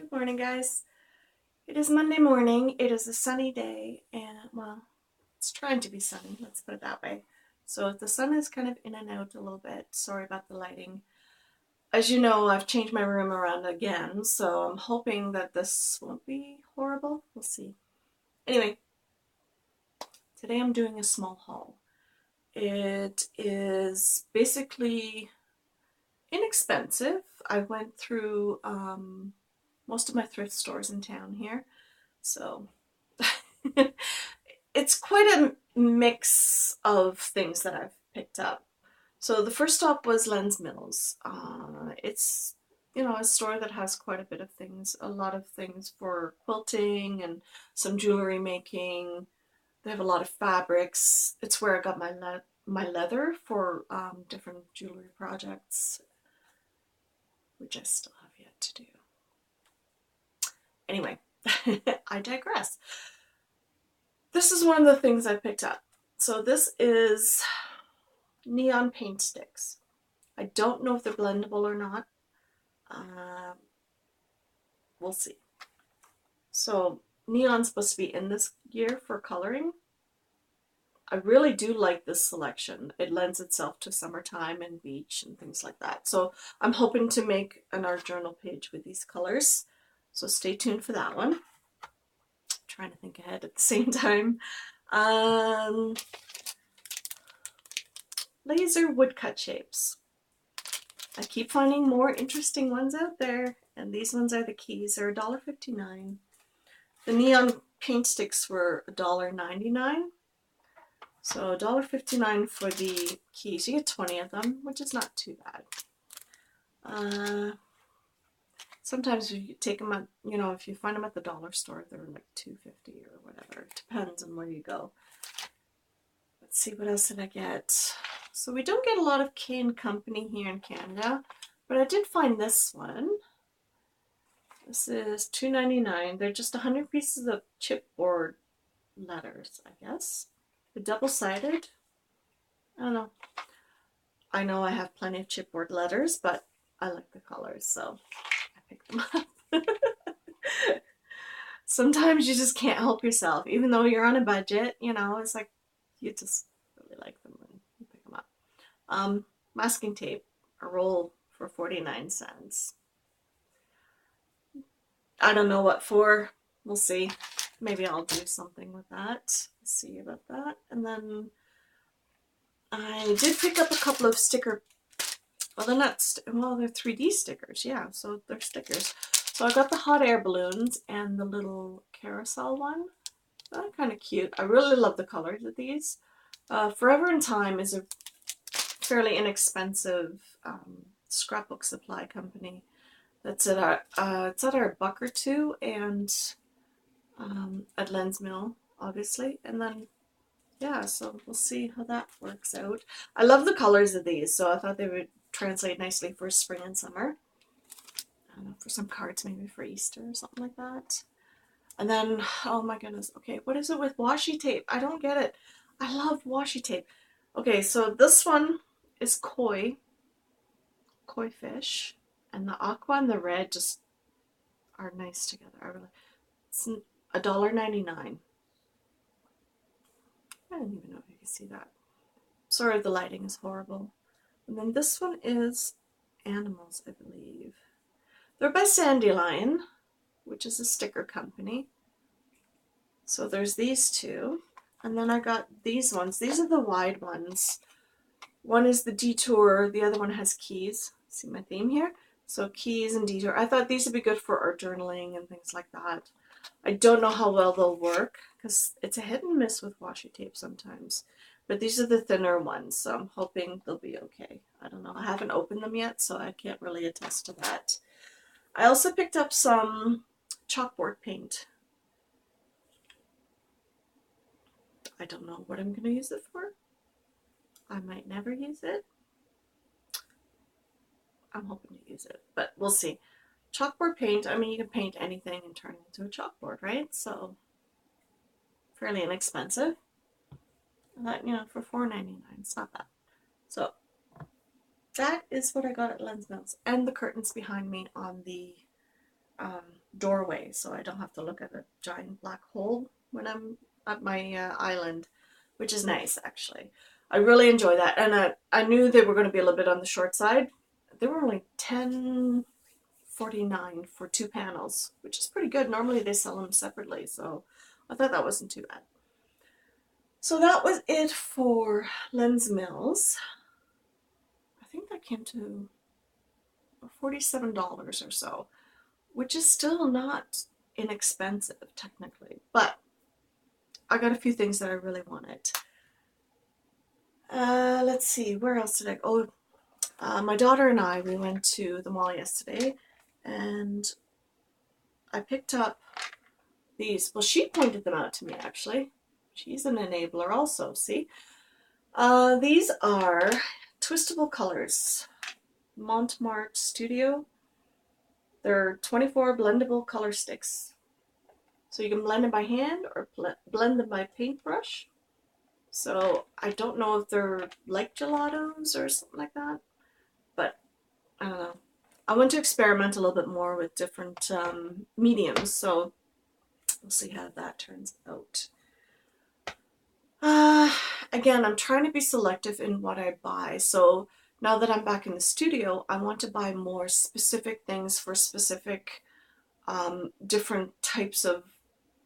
Good morning, guys. It is Monday morning. It is a sunny day, and well, it's trying to be sunny, let's put it that way. So the sun is kind of in and out a little bit. Sorry about the lighting. As you know, I've changed my room around again, so I'm hoping that this won't be horrible. We'll see. Anyway, today I'm doing a small haul. It is basically inexpensive. I went through most of my thrift stores in town here, so it's quite a mix of things that I've picked up. So the first stop was Lens Mills. It's a store that has quite a bit of things, a lot of things for quilting and some jewelry making. They have a lot of fabrics. It's where I got my leather for different jewelry projects, which I still have yet to do. Anyway, I digress. This is one of the things I picked up. So this is neon paint sticks. I don't know if they're blendable or not. Uh, we'll see. So neon's supposed to be in this gear for coloring. I really do like this selection. It lends itself to summertime and beach and things like that. So I'm hoping to make an art journal page with these colors. So stay tuned for that one. Trying to think ahead at the same time. Laser woodcut shapes. I keep finding more interesting ones out there, and these ones are the keys. They're $1.59. The neon paint sticks were $1.99. So $1.59 for the keys. You get 20 of them, which is not too bad. Sometimes if you take them at, if you find them at the dollar store, they're like $2.50 or whatever. It depends on where you go. Let's see, what else did I get? So we don't get a lot of K & Company here in Canada, but I did find this one. This is $2.99. They're just 100 pieces of chipboard letters, I guess. They're double-sided. I don't know. I know I have plenty of chipboard letters, but I like the colors, so I picked them up. Sometimes you just can't help yourself. Even though you're on a budget, it's like you just really like them and you pick them up. Masking tape, a roll for 49 cents. I don't know what for. We'll see. Maybe I'll do something with that. See about that. And then I did pick up a couple of sticker. Well, they're not. They're 3D stickers. Yeah, so they're stickers. So I got the hot air balloons and the little carousel one. They're kind of cute. I really love the colors of these. Forever in Time is a fairly inexpensive scrapbook supply company. That's at it's at our Buck or Two and at Lens Mill, obviously. And then, yeah, so we'll see how that works out. I love the colors of these, so I thought they would translate nicely for spring and summer. I don't know, for some cards, maybe for Easter or something like that. And then, oh my goodness, okay, what is it with washi tape? I don't get it. I love washi tape. Okay, so this one is koi fish, and the aqua and the red just are nice together. It's $1.99. I don't even know if you can see that. Sorry, the lighting is horrible. And then this one is animals, I believe. They're by Sandylion, which is a sticker company. So there's these two. And then I got these ones. These are the wide ones. One is the Detour, the other one has keys. See my theme here? So keys and Detour. I thought these would be good for art journaling and things like that. I don't know how well they'll work because it's a hit and miss with washi tape sometimes. But these are the thinner ones, so I'm hoping they'll be okay. I don't know. I haven't opened them yet, so I can't really attest to that. I also picked up some chalkboard paint. I don't know what I'm going to use it for. I might never use it. I'm hoping to use it, but we'll see. Chalkboard paint, I mean, you can paint anything and turn it into a chalkboard, right? So, fairly inexpensive. That, for $4.99, it's not bad. So, that is what I got at Lens Mills. And the curtains behind me on the doorway, so I don't have to look at a giant black hole when I'm at my island, which is nice actually. I really enjoy that, and I knew they were going to be a little bit on the short side. They were only 10.49 for 2 panels, which is pretty good. Normally they sell them separately, so I thought that wasn't too bad. So that was it for Lens Mills. I think that came to $47 or so, which is still not inexpensive technically, but I got a few things that I really wanted. Let's see, where else did I go? My daughter and I, we went to the mall yesterday, and I picked up these. Well, she pointed them out to me, actually. She's an enabler also, see? These are Twistable Colors, Montmartre Studio. They're 24 blendable color sticks. So you can blend them by hand or blend them by paintbrush. So I don't know if they're like gelatos or something like that, but I don't know. I want to experiment a little bit more with different mediums, so we'll see how that turns out. Again, I'm trying to be selective in what I buy. So now that I'm back in the studio, I want to buy more specific things for specific different types of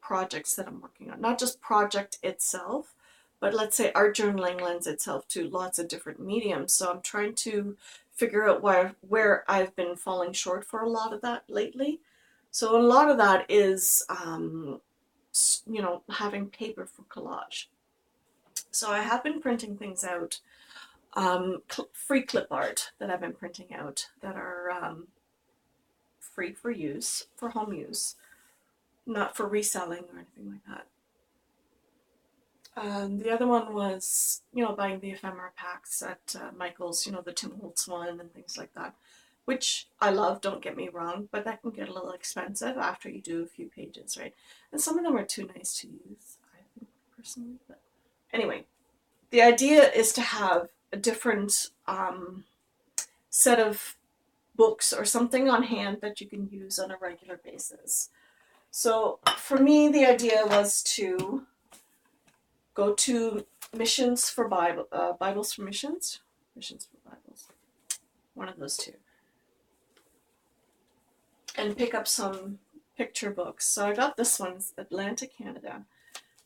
projects that I'm working on. Not just project itself, but let's say art journaling lends itself to lots of different mediums. So I'm trying to figure out where I've been falling short for a lot of that lately. So a lot of that is, having paper for collage. So I have been printing things out, free clip art that I've been printing out that are free for use, for home use, not for reselling or anything like that. The other one was, buying the ephemera packs at Michael's, the Tim Holtz one and things like that, which I love, don't get me wrong, but that can get a little expensive after you do a few pages, right? And some of them are too nice to use, I think, personally. But anyway, the idea is to have a different set of books or something on hand that you can use on a regular basis. So for me, the idea was to go to Missions for Bibles for Missions, Missions for Bibles, one of those two, and pick up some picture books. So I got this one, Atlantic Canada,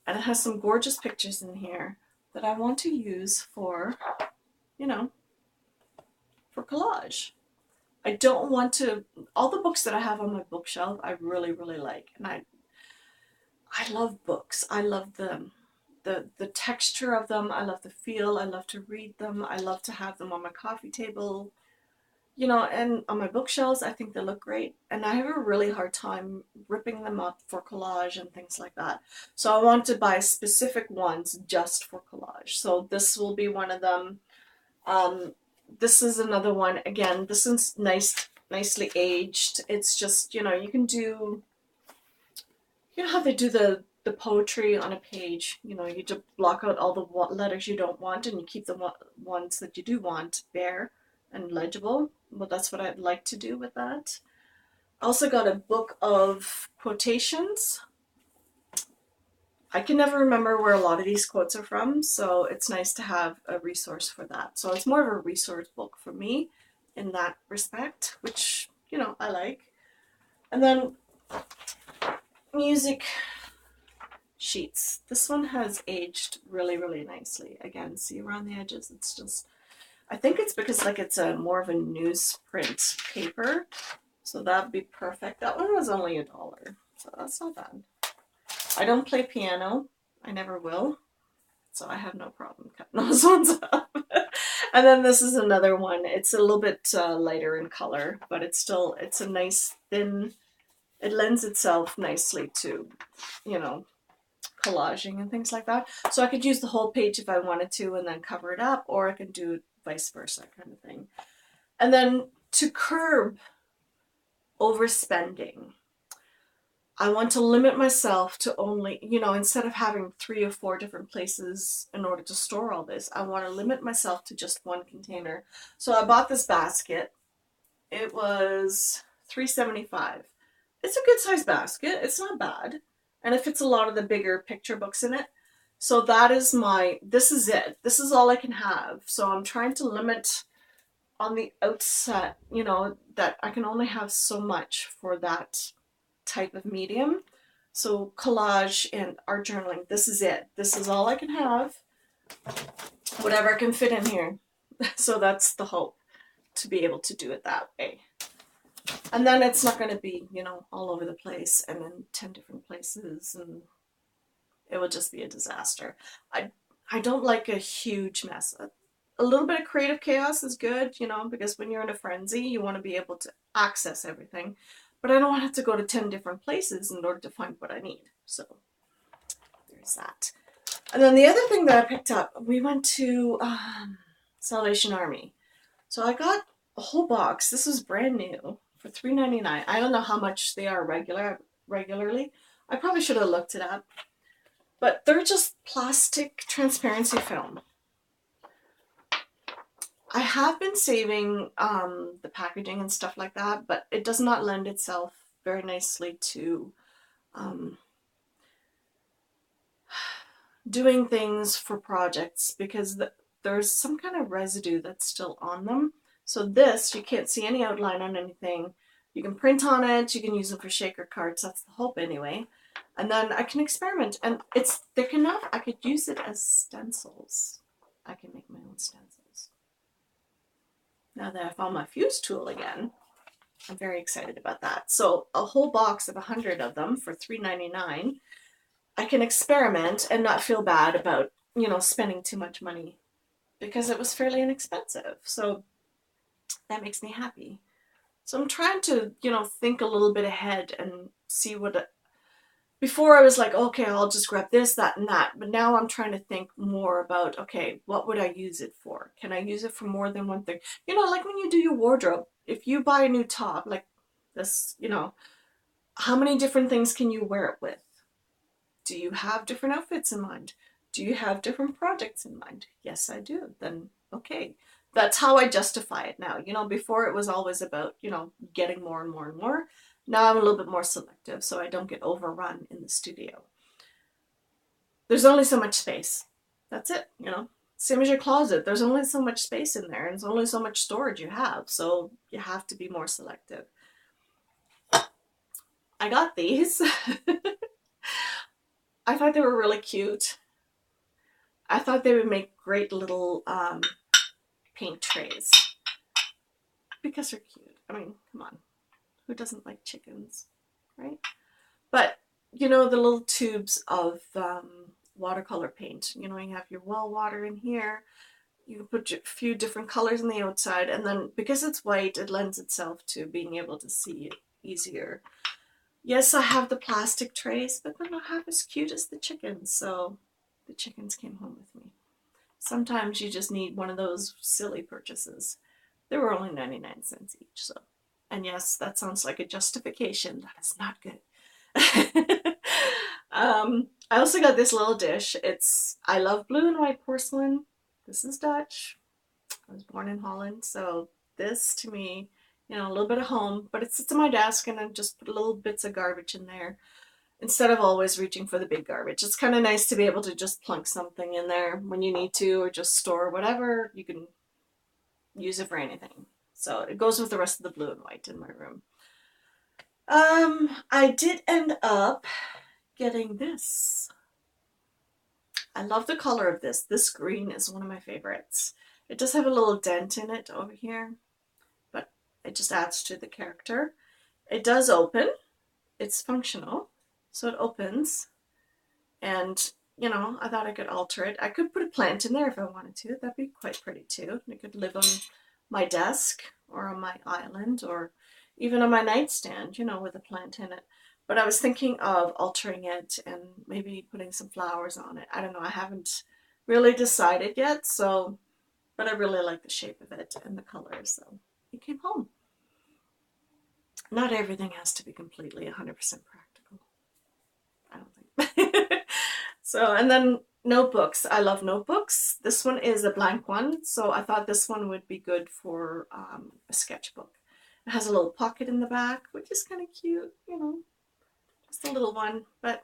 and it has some gorgeous pictures in here that I want to use for, for collage. I don't want to, all the books that I have on my bookshelf, I really, really like, and I love books. I love them. The texture of them, I love the feel, I love to read them, I love to have them on my coffee table, and on my bookshelves. I think they look great, and I have a really hard time ripping them up for collage and things like that. So I want to buy specific ones just for collage. So this will be one of them. This is another one. Again, this is nicely aged. It's just, you can do, how they do the poetry on a page. You just block out all the letters you don't want, and you keep the ones that you do want bare and legible. Well, that's what I'd like to do with that. I also got a book of quotations. I can never remember where a lot of these quotes are from, so it's nice to have a resource for that. So it's more of a resource book for me in that respect, which, I like. And then music sheets. This one has aged really, really nicely. Again, see around the edges, it's just, I think it's because it's a more of a newsprint paper, so that'd be perfect. That one was only $1, so that's not bad. I don't play piano. I never will, so I have no problem cutting those ones up. And then this is another one. It's a little bit lighter in color, but it's a nice thin, it lends itself nicely to, collaging and things like that. So I could use the whole page if I wanted to and then cover it up, or I could do vice versa kind of thing. And then to curb overspending, I want to limit myself to only, instead of having 3 or 4 different places in order to store all this, I want to limit myself to just one container. So I bought this basket. It was $3.75. it's a good size basket. It's not bad. And it fits a lot of the bigger picture books in it. So that is this is it. This is all I can have. So I'm trying to limit on the outset, that I can only have so much for that type of medium. So collage and art journaling, this is it. This is all I can have. Whatever can fit in here. So that's the hope, to be able to do it that way. And then it's not going to be, all over the place and in 10 different places, and it would just be a disaster. I don't like a huge mess. A little bit of creative chaos is good, because when you're in a frenzy, you want to be able to access everything. But I don't want to have to go to 10 different places in order to find what I need. So there's that. And then the other thing that I picked up, we went to Salvation Army. So I got a whole box. This was brand new for $3.99. I don't know how much they are regularly. I probably should have looked it up. But they're just plastic transparency film. I have been saving the packaging and stuff like that, but it does not lend itself very nicely to doing things for projects, because there's some kind of residue that's still on them. So this, you can't see any outline on anything. You can print on it, you can use them for shaker cards, that's the hope anyway. And then I can experiment, and it's thick enough, I could use it as stencils. I can make my own stencils. Now that I found my fuse tool again, I'm very excited about that. So a whole box of 100 of them for $3.99. I can experiment and not feel bad about, spending too much money, because it was fairly inexpensive. So that makes me happy. So I'm trying to, think a little bit ahead and see before I was like, okay, I'll just grab this, that, and that. But now I'm trying to think more about, okay, what would I use it for? Can I use it for more than one thing? Like when you do your wardrobe, if you buy a new top, like this, how many different things can you wear it with? Do you have different outfits in mind? Do you have different projects in mind? Yes, I do. Then, okay. That's how I justify it now. Before it was always about, getting more and more and more. Now I'm a little bit more selective so I don't get overrun in the studio. There's only so much space. That's it, Same as your closet. There's only so much space in there, and there's only so much storage you have. So you have to be more selective. I got these. I thought they were really cute. I thought they would make great little paint trays, because they're cute. I mean, come on. Who doesn't like chickens, right? But, the little tubes of watercolor paint. You have your well water in here. You can put a few different colors on the outside, and then because it's white, it lends itself to being able to see it easier. Yes, I have the plastic trays, but they're not half as cute as the chickens, so the chickens came home with me. Sometimes you just need one of those silly purchases. They were only 99 cents each, so. And yes, that sounds like a justification. That is not good. I also got this little dish. I love blue and white porcelain. This is Dutch. I was born in Holland, so this to me, a little bit of home, but it sits on my desk and I just put little bits of garbage in there instead of always reaching for the big garbage. It's kind of nice to be able to just plunk something in there when you need to, or just store whatever. You can use it for anything. So it goes with the rest of the blue and white in my room. I did end up getting this. I love the color of this. This green is one of my favorites. It does have a little dent in it over here, but it just adds to the character. It does open. It's functional. So it opens. And, I thought I could alter it. I could put a plant in there if I wanted to. That'd be quite pretty too. It could live on my desk or on my island or even on my nightstand, with a plant in it. But I was thinking of altering it and maybe putting some flowers on it. I don't know. I haven't really decided yet. But I really like the shape of it and the colors. So it came home. Not everything has to be completely 100% practical. I don't think. So, and then notebooks. I love notebooks. This one is a blank one, so I thought this one would be good for a sketchbook. It has a little pocket in the back, which is kind of cute, you know, just a little one, but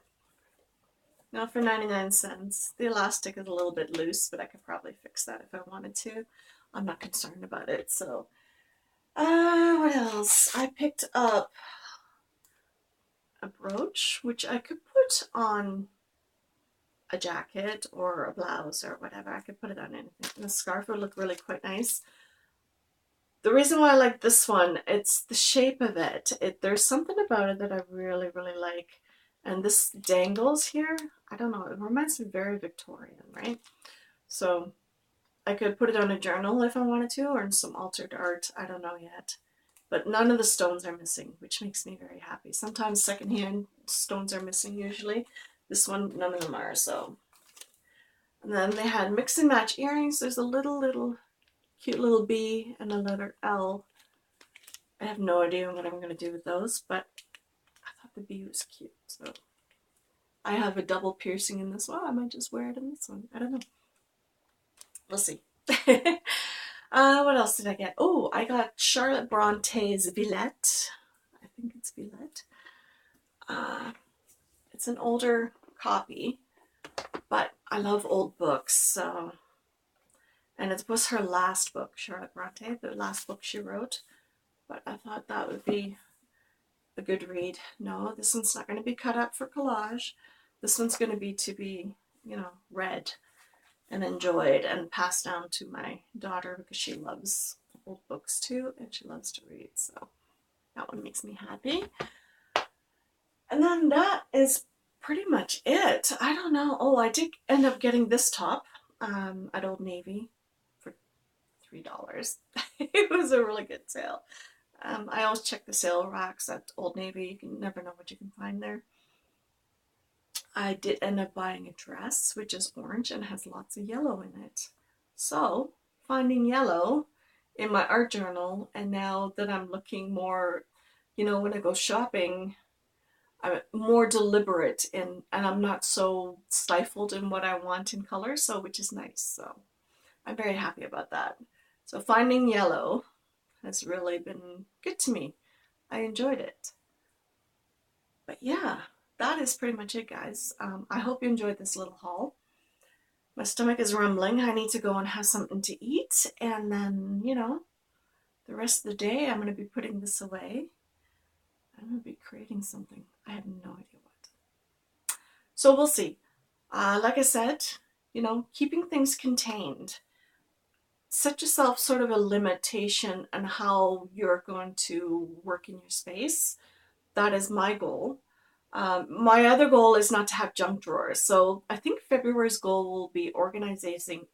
no, for 99 cents. The elastic is a little bit loose, but I could probably fix that if I wanted to. I'm not concerned about it. So, what else? I picked up a brooch, which I could put on a jacket or a blouse or whatever. I could put it on anything. And the scarf would look really quite nice. The reason why I like this one, it's the shape of it. There's something about it that I really, really like. And this dangles here. I don't know. It reminds me very Victorian, right? So I could put it on a journal if I wanted to, or in some altered art. I don't know yet. But none of the stones are missing, which makes me very happy. Sometimes secondhand stones are missing usually. This one, none of them are, so. And then they had mix and match earrings. There's a little cute little B and a letter L. I have no idea what I'm going to do with those, but I thought the B was cute. So I have a double piercing in this one. I might just wear it in this one. I don't know. We'll see. What else did I get? Oh, I got Charlotte Bronte's Villette. I think it's Villette. It's an older copy, but I love old books, so. And it was her last book, Charlotte Bronte, the last book she wrote. But I thought that would be a good read. No, this one's not going to be cut up for collage. This one's going to be, you know, read and enjoyed and passed down to my daughter because she loves old books too and she loves to read. So that one makes me happy. And then that is pretty much it. I don't know. Oh, I did end up getting this top at Old Navy for $3. It was a really good sale. I always check the sale racks at Old Navy. You can never know what you can find there. I did end up buying a dress, which is orange and has lots of yellow in it. So, finding yellow in my art journal, and now that I'm looking more, you know, when I go shopping, I'm more deliberate and I'm not so stifled in what I want in color, so which is nice. So, I'm very happy about that. So, finding yellow has really been good to me. I enjoyed it. But yeah, that is pretty much it, guys. I hope you enjoyed this little haul. My stomach is rumbling. I need to go and have something to eat. And then, you know, the rest of the day, I'm going to be putting this away. I'm going to be creating something. I have no idea what. So we'll see. Like I said, you know, keeping things contained. Set yourself sort of a limitation on how you're going to work in your space. That is my goal. My other goal is not to have junk drawers. So I think February's goal will be organizing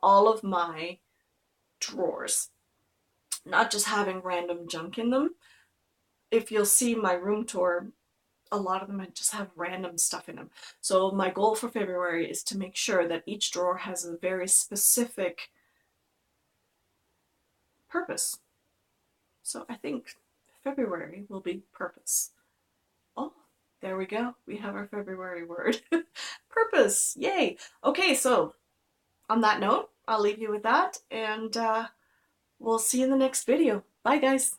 all of my drawers, not just having random junk in them. If you'll see my room tour, a lot of them just have random stuff in them. So my goal for February is to make sure that each drawer has a very specific purpose. So I think February will be purpose. Oh, there we go. We have our February word. Purpose. Yay. Okay, so on that note, I'll leave you with that, and we'll see you in the next video. Bye, guys.